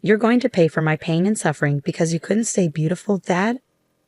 You're going to pay for my pain and suffering because you couldn't stay beautiful, Dad?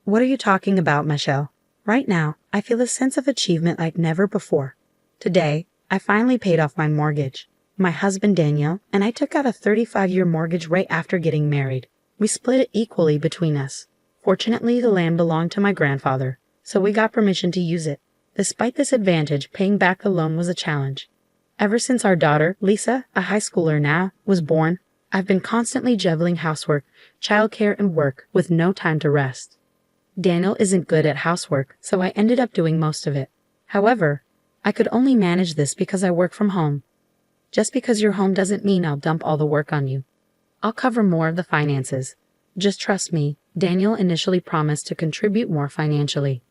What are you talking about, Michelle? Right now, I feel a sense of achievement like never before. Today, I finally paid off my mortgage. My husband Daniel and I took out a 35-year mortgage right after getting married. We split it equally between us. Fortunately, the land belonged to my grandfather, so we got permission to use it. Despite this advantage, paying back the loan was a challenge. Ever since our daughter, Lisa, a high schooler now, was born, I've been constantly juggling housework, childcare, and work with no time to rest. Daniel isn't good at housework, so I ended up doing most of it. However, I could only manage this because I work from home. Just because you're home doesn't mean I'll dump all the work on you. I'll cover more of the finances. Just trust me. Daniel initially promised to contribute more financially.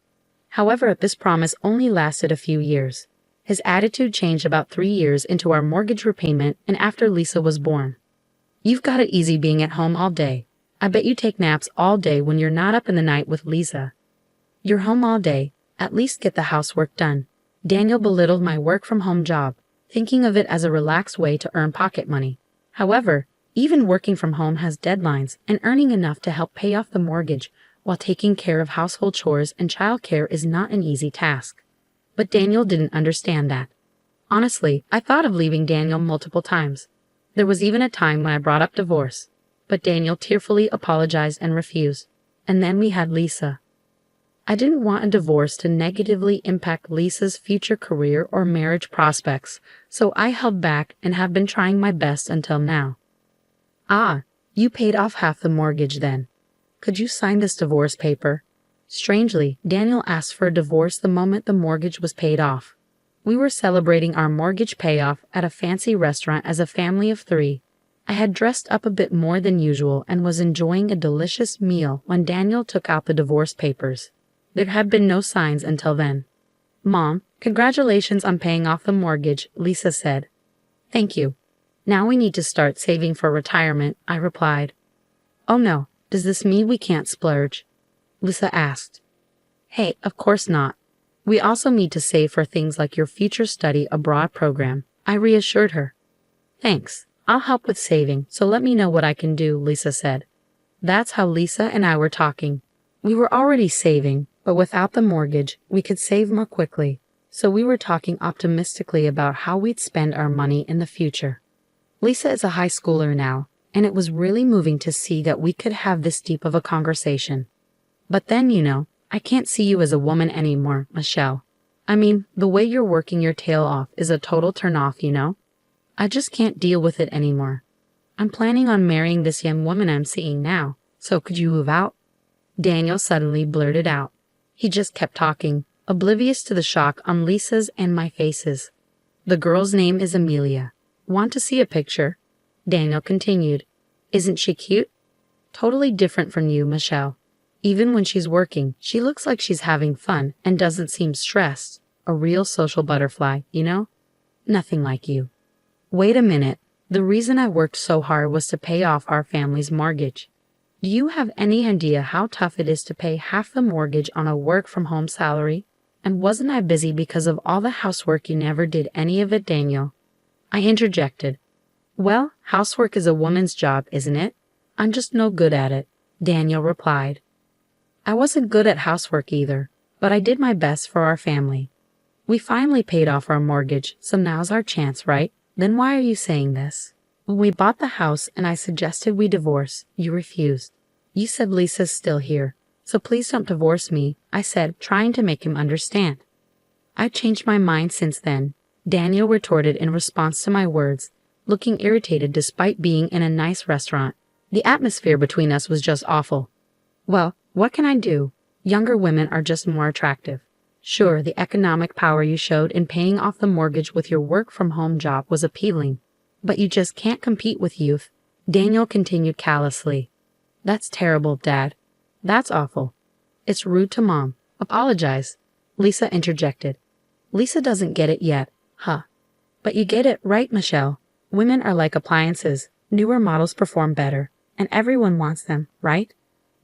However, this promise only lasted a few years. His attitude changed about 3 years into our mortgage repayment and after Lisa was born. You've got it easy being at home all day. I bet you take naps all day when you're not up in the night with Lisa. You're home all day. At least get the housework done. Daniel belittled my work-from-home job, thinking of it as a relaxed way to earn pocket money. However, even working from home has deadlines, and earning enough to help pay off the mortgage while taking care of household chores and childcare is not an easy task. But Daniel didn't understand that. Honestly, I thought of leaving Daniel multiple times. There was even a time when I brought up divorce. But Daniel tearfully apologized and refused. And then we had Lisa. I didn't want a divorce to negatively impact Lisa's future career or marriage prospects, so I held back and have been trying my best until now. Ah, you paid off half the mortgage then. Could you sign this divorce paper? Strangely, Daniel asked for a divorce the moment the mortgage was paid off. We were celebrating our mortgage payoff at a fancy restaurant as a family of 3. I had dressed up a bit more than usual and was enjoying a delicious meal when Daniel took out the divorce papers. There had been no signs until then. Mom, congratulations on paying off the mortgage, Lisa said. Thank you. Now we need to start saving for retirement, I replied. Oh no, does this mean we can't splurge? Lisa asked. Hey, of course not. We also need to save for things like your future study abroad program, I reassured her. Thanks. I'll help with saving, so let me know what I can do, Lisa said. That's how Lisa and I were talking. We were already saving, but without the mortgage, we could save more quickly. So we were talking optimistically about how we'd spend our money in the future. Lisa is a high schooler now, and it was really moving to see that we could have this deep of a conversation. But then, I can't see you as a woman anymore, Michelle. I mean, the way you're working your tail off is a total turn-off, I just can't deal with it anymore. I'm planning on marrying this young woman I'm seeing now, so could you move out? Daniel suddenly blurted out. He just kept talking, oblivious to the shock on Lisa's and my faces. The girl's name is Amelia. Want to see a picture? Daniel continued. Isn't she cute? Totally different from you, Michelle. Even when she's working, she looks like she's having fun and doesn't seem stressed. A real social butterfly, Nothing like you. Wait a minute. The reason I worked so hard was to pay off our family's mortgage. Do you have any idea how tough it is to pay half the mortgage on a work-from-home salary? And wasn't I busy because of all the housework? You never did any of it, Daniel. I interjected. Well, housework is a woman's job, isn't it? I'm just no good at it, Daniel replied. I wasn't good at housework either, but I did my best for our family. We finally paid off our mortgage, so now's our chance, right? Then why are you saying this? When we bought the house and I suggested we divorce, you refused. You said Lisa's still here, so please don't divorce me, I said, trying to make him understand. I've changed my mind since then, Daniel retorted in response to my words, looking irritated despite being in a nice restaurant. The atmosphere between us was just awful. Well, what can I do? Younger women are just more attractive. Sure, the economic power you showed in paying off the mortgage with your work-from-home job was appealing, but you just can't compete with youth, Daniel continued callously. That's terrible, Dad. That's awful. It's rude to Mom. Apologize, Lisa interjected. Lisa doesn't get it yet, huh? But you get it, right, Michelle? Women are like appliances. Newer models perform better, and everyone wants them, right?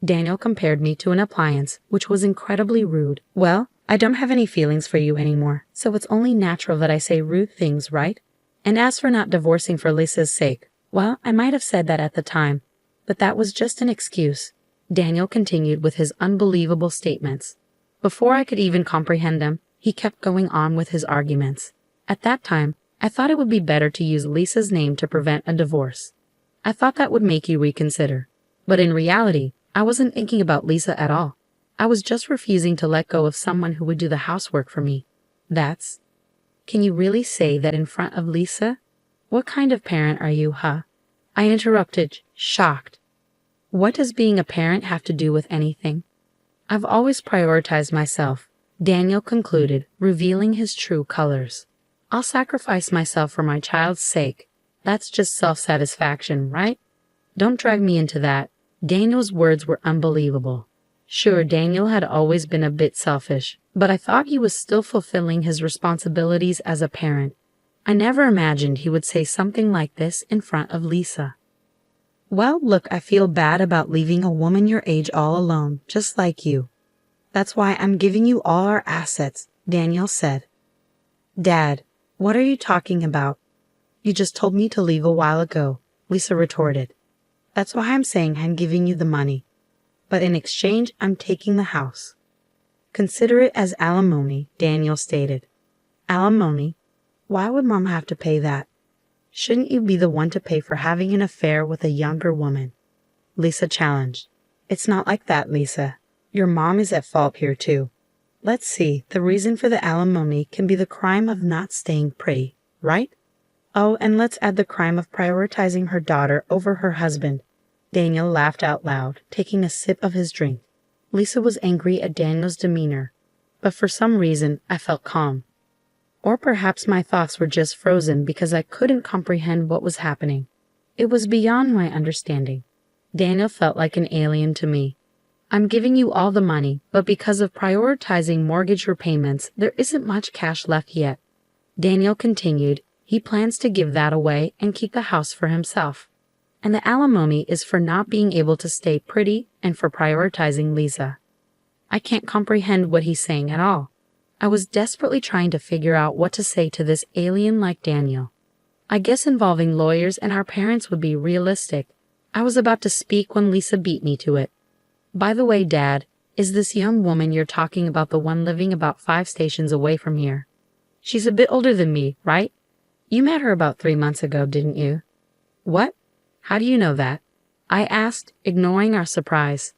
Daniel compared me to an appliance, which was incredibly rude. Well, I don't have any feelings for you anymore, so it's only natural that I say rude things, right? And as for not divorcing for Lisa's sake, well, I might have said that at the time, But that was just an excuse. Daniel continued with his unbelievable statements. Before I could even comprehend them, he kept going on with his arguments. At that time, I thought it would be better to use Lisa's name to prevent a divorce. I thought that would make you reconsider. But in reality, I wasn't thinking about Lisa at all. I was just refusing to let go of someone who would do the housework for me. That's... Can you really say that in front of Lisa? What kind of parent are you, huh? I interrupted, shocked. What does being a parent have to do with anything? I've always prioritized myself, Daniel concluded, revealing his true colors. I'll sacrifice myself for my child's sake. That's just self-satisfaction, right? Don't drag me into that. Daniel's words were unbelievable. Sure, Daniel had always been a bit selfish, but I thought he was still fulfilling his responsibilities as a parent. I never imagined he would say something like this in front of Lisa. Well, look, I feel bad about leaving a woman your age all alone, just like you. That's why I'm giving you all our assets, Daniel said. Dad, what are you talking about? You just told me to leave a while ago, Lisa retorted. That's why I'm saying I'm giving you the money. But in exchange, I'm taking the house. Consider it as alimony, Daniel stated. Alimony? Why would Mom have to pay that? Shouldn't you be the one to pay for having an affair with a younger woman? Lisa challenged. It's not like that, Lisa. Your mom is at fault here too. Let's see, the reason for the alimony can be the crime of not staying pretty, right? Oh, and let's add the crime of prioritizing her daughter over her husband. Daniel laughed out loud, taking a sip of his drink. Lisa was angry at Daniel's demeanor, but for some reason I felt calm. Or perhaps my thoughts were just frozen because I couldn't comprehend what was happening. It was beyond my understanding. Daniel felt like an alien to me. I'm giving you all the money, but because of prioritizing mortgage repayments, there isn't much cash left yet. Daniel continued, he plans to give that away and keep the house for himself. And the alimony is for not being able to stay pretty and for prioritizing Lisa. I can't comprehend what he's saying at all. I was desperately trying to figure out what to say to this alien like Daniel. I guess involving lawyers and our parents would be realistic. I was about to speak when Lisa beat me to it. By the way, Dad, is this young woman you're talking about the one living about 5 stations away from here? She's a bit older than me, right? You met her about 3 months ago, didn't you? What? How do you know that? I asked, ignoring our surprise.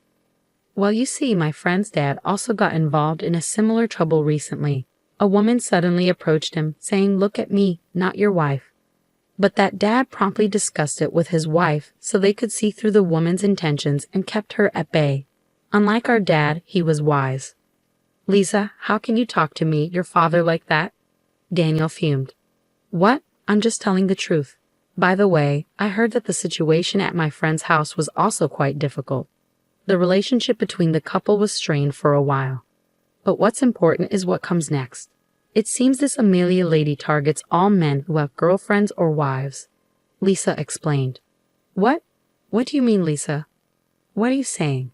Well, you see, my friend's dad also got involved in a similar trouble recently. A woman suddenly approached him, saying, "Look at me, not your wife." But that dad promptly discussed it with his wife so they could see through the woman's intentions and kept her at bay. Unlike our dad, he was wise. Lisa, how can you talk to me, your father, like that? Daniel fumed. What? I'm just telling the truth. By the way, I heard that the situation at my friend's house was also quite difficult. The relationship between the couple was strained for a while. But what's important is what comes next. It seems this Amelia lady targets all men who have girlfriends or wives. Lisa explained. What? What do you mean, Lisa? What are you saying?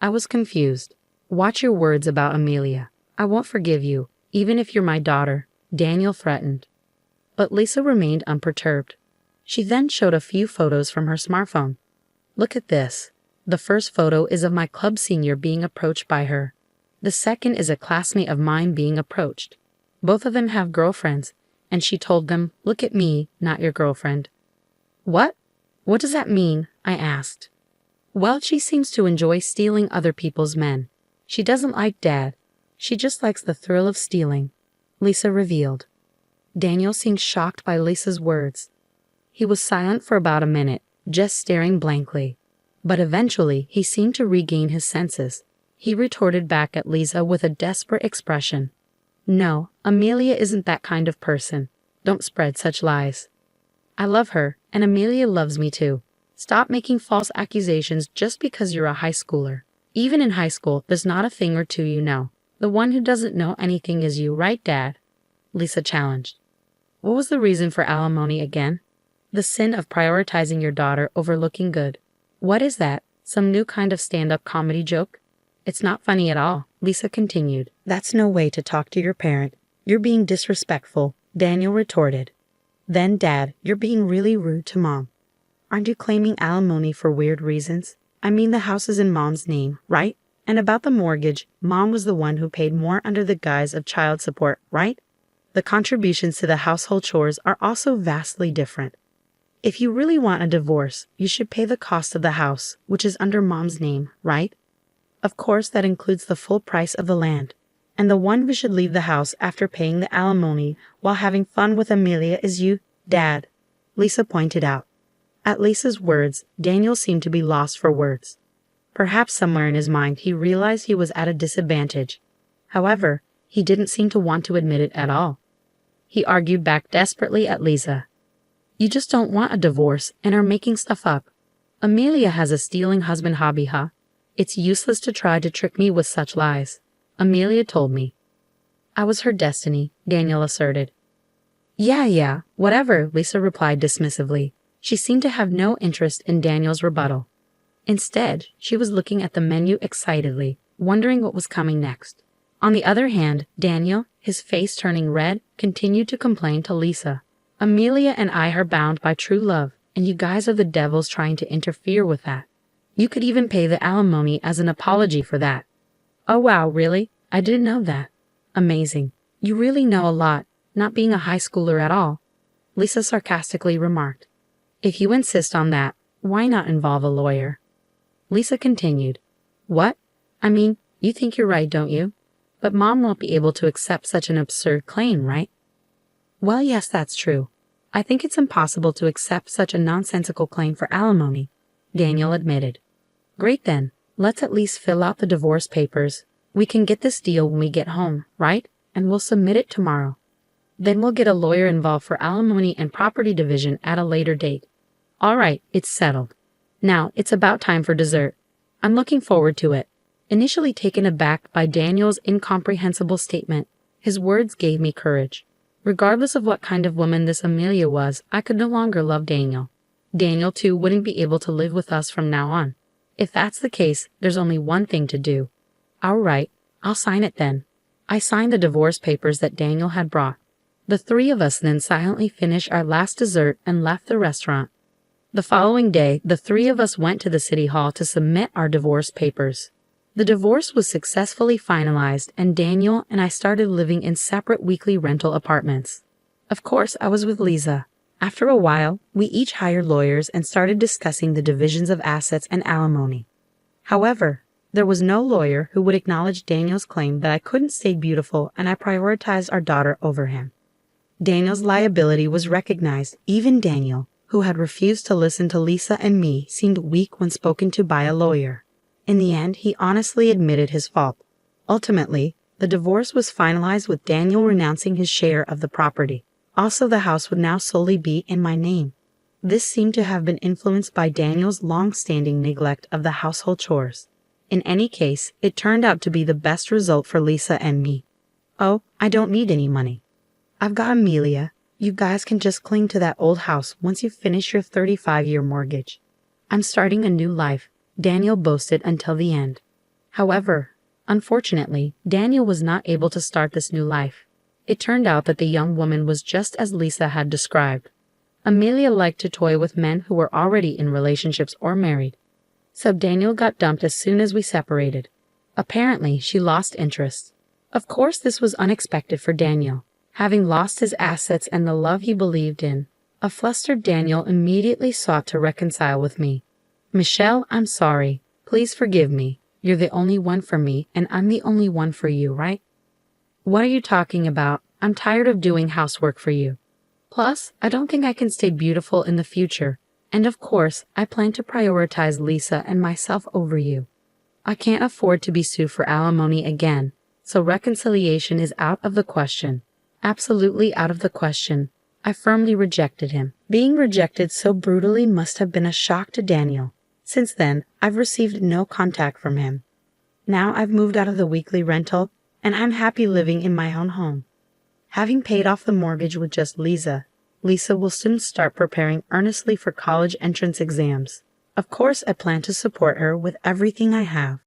I was confused. Watch your words about Amelia. I won't forgive you, even if you're my daughter, Daniel threatened. But Lisa remained unperturbed. She then showed a few photos from her smartphone. Look at this. The first photo is of my club senior being approached by her. The second is a classmate of mine being approached. Both of them have girlfriends, and she told them, "Look at me, not your girlfriend." What? What does that mean? I asked. Well, she seems to enjoy stealing other people's men. She doesn't like Dad. She just likes the thrill of stealing, Lisa revealed. Daniel seemed shocked by Lisa's words. He was silent for about a minute, just staring blankly. But eventually, he seemed to regain his senses. He retorted back at Lisa with a desperate expression. No, Amelia isn't that kind of person. Don't spread such lies. I love her, and Amelia loves me too. Stop making false accusations just because you're a high schooler. Even in high school, there's not a thing or two you know. The one who doesn't know anything is you, right, Dad? Lisa challenged. What was the reason for alimony again? The sin of prioritizing your daughter over looking good. What is that? Some new kind of stand-up comedy joke? It's not funny at all, Lisa continued. That's no way to talk to your parent. You're being disrespectful, Daniel retorted. Then, Dad, you're being really rude to Mom. Aren't you claiming alimony for weird reasons? I mean, the house is in Mom's name, right? And about the mortgage, Mom was the one who paid more under the guise of child support, right? The contributions to the household chores are also vastly different. If you really want a divorce, you should pay the cost of the house, which is under Mom's name, right? Of course, that includes the full price of the land. And the one who should leave the house after paying the alimony while having fun with Amelia is you, Dad, Lisa pointed out. At Lisa's words, Daniel seemed to be lost for words. Perhaps somewhere in his mind he realized he was at a disadvantage. However, he didn't seem to want to admit it at all. He argued back desperately at Lisa. You just don't want a divorce and are making stuff up. Amelia has a stealing husband hobby, huh? It's useless to try to trick me with such lies. Amelia told me. I was her destiny, Daniel asserted. Yeah, whatever, Lisa replied dismissively. She seemed to have no interest in Daniel's rebuttal. Instead, she was looking at the menu excitedly, wondering what was coming next. On the other hand, Daniel, his face turning red, continued to complain to Lisa. Amelia and I are bound by true love, and you guys are the devils trying to interfere with that. You could even pay the alimony as an apology for that. Oh wow, really? I didn't know that. Amazing. You really know a lot, not being a high schooler at all, Lisa sarcastically remarked. If you insist on that, why not involve a lawyer? Lisa continued. What? I mean, you think you're right, don't you? But Mom won't be able to accept such an absurd claim, right? Well, yes, that's true. I think it's impossible to accept such a nonsensical claim for alimony, Daniel admitted. Great then, let's at least fill out the divorce papers. We can get this deal when we get home, right? And we'll submit it tomorrow. Then we'll get a lawyer involved for alimony and property division at a later date. All right, it's settled. Now, it's about time for dessert. I'm looking forward to it. Initially taken aback by Daniel's incomprehensible statement, his words gave me courage. Regardless of what kind of woman this Amelia was, I could no longer love Daniel. Daniel, too, wouldn't be able to live with us from now on. If that's the case, there's only one thing to do. All right, I'll sign it then. I signed the divorce papers that Daniel had brought. The three of us then silently finished our last dessert and left the restaurant. The following day, the three of us went to the city hall to submit our divorce papers. The divorce was successfully finalized, and Daniel and I started living in separate weekly rental apartments. Of course, I was with Lisa. After a while, we each hired lawyers and started discussing the divisions of assets and alimony. However, there was no lawyer who would acknowledge Daniel's claim that I couldn't stay beautiful and I prioritized our daughter over him. Daniel's liability was recognized. Even Daniel, who had refused to listen to Lisa and me, seemed weak when spoken to by a lawyer. In the end, he honestly admitted his fault. Ultimately, the divorce was finalized with Daniel renouncing his share of the property. Also, the house would now solely be in my name. This seemed to have been influenced by Daniel's long-standing neglect of the household chores. In any case, it turned out to be the best result for Lisa and me. Oh, I don't need any money. I've got Amelia. You guys can just cling to that old house once you finish your 35-year mortgage. I'm starting a new life, Daniel boasted until the end. However, unfortunately, Daniel was not able to start this new life. It turned out that the young woman was just as Lisa had described. Amelia liked to toy with men who were already in relationships or married. So Daniel got dumped as soon as we separated. Apparently, she lost interest. Of course, this was unexpected for Daniel, having lost his assets and the love he believed in. A flustered Daniel immediately sought to reconcile with me. Michelle, I'm sorry. Please forgive me. You're the only one for me, and I'm the only one for you, right? What are you talking about? I'm tired of doing housework for you. Plus, I don't think I can stay beautiful in the future. And of course, I plan to prioritize Lisa and myself over you. I can't afford to be sued for alimony again, so reconciliation is out of the question. Absolutely out of the question. I firmly rejected him. Being rejected so brutally must have been a shock to Daniel. Since then, I've received no contact from him. Now I've moved out of the weekly rental, and I'm happy living in my own home. Having paid off the mortgage with just Lisa will soon start preparing earnestly for college entrance exams. Of course, I plan to support her with everything I have.